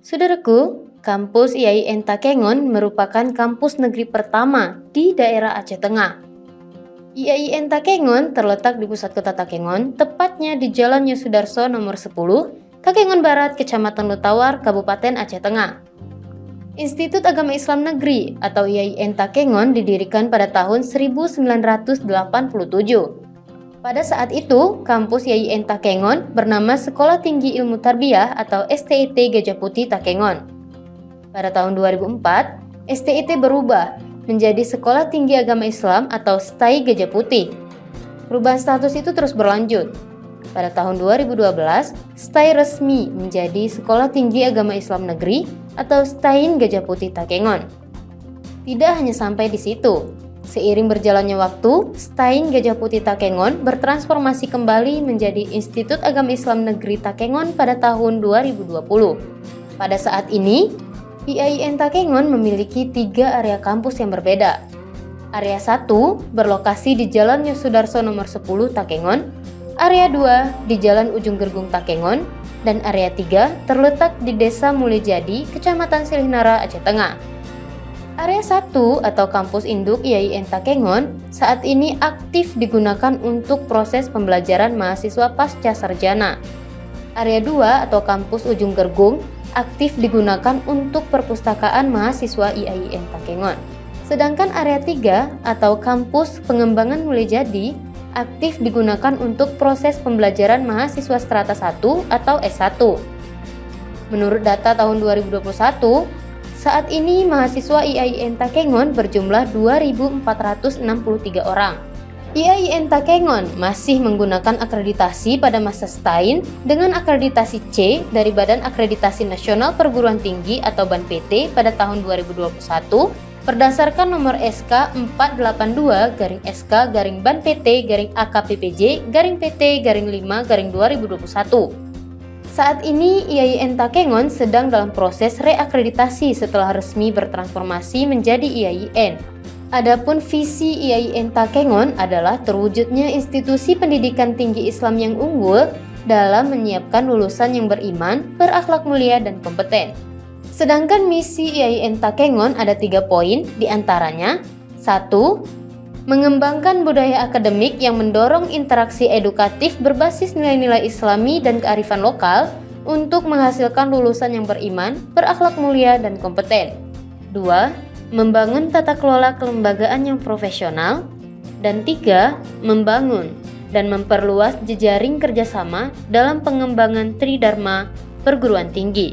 Saudaraku, kampus IAIN Takengon merupakan kampus negeri pertama di daerah Aceh Tengah. IAIN Takengon terletak di pusat kota Takengon, tepatnya di Jalan Yosudarso nomor 10, Takengon Barat, Kecamatan Lutawar, Kabupaten Aceh Tengah. Institut Agama Islam Negeri atau IAIN Takengon didirikan pada tahun 1987. Pada saat itu, kampus IAIN Takengon bernama Sekolah Tinggi Ilmu Tarbiyah atau STIT Gajah Putih Takengon. Pada tahun 2004, STIT berubah menjadi Sekolah Tinggi Agama Islam atau STAI Gajah Putih. Perubahan status itu terus berlanjut. Pada tahun 2012, STAI resmi menjadi Sekolah Tinggi Agama Islam Negeri atau STAIN Gajah Putih Takengon. Tidak hanya sampai di situ. Seiring berjalannya waktu, STAIN Gajah Putih Takengon bertransformasi kembali menjadi Institut Agama Islam Negeri Takengon pada tahun 2020. Pada saat ini, IAIN Takengon memiliki 3 area kampus yang berbeda. Area 1 berlokasi di Jalan Yosudarso nomor 10 Takengon, Area 2 di Jalan Ujung Gergung Takengon, dan Area 3 terletak di Desa Mulyajadi, Kecamatan Silihnara, Aceh Tengah. Area 1 atau kampus induk IAIN Takengon saat ini aktif digunakan untuk proses pembelajaran mahasiswa pasca sarjana. Area 2 atau kampus Ujung Gergung aktif digunakan untuk perpustakaan mahasiswa IAIN Takengon. Sedangkan area 3 atau kampus pengembangan Mulyajadi aktif digunakan untuk proses pembelajaran mahasiswa strata 1 atau S1. Menurut data tahun 2021, saat ini mahasiswa IAIN Takengon berjumlah 2.463 orang. IAIN Takengon masih menggunakan akreditasi pada masa STAIN dengan akreditasi C dari Badan Akreditasi Nasional Perguruan Tinggi atau BAN-PT pada tahun 2021 berdasarkan nomor SK 482-SK-BAN-PT-AKPPJ-PT-5-2021. Saat ini IAIN Takengon sedang dalam proses reakreditasi setelah resmi bertransformasi menjadi IAIN. Adapun visi IAIN Takengon adalah terwujudnya institusi pendidikan tinggi Islam yang unggul dalam menyiapkan lulusan yang beriman, berakhlak mulia, dan kompeten. Sedangkan misi IAIN Takengon ada 3 poin, diantaranya 1. Mengembangkan budaya akademik yang mendorong interaksi edukatif berbasis nilai-nilai Islami dan kearifan lokal untuk menghasilkan lulusan yang beriman, berakhlak mulia, dan kompeten. 2. Membangun tata kelola kelembagaan yang profesional. Dan 3. Membangun dan memperluas jejaring kerjasama dalam pengembangan Tridharma perguruan tinggi.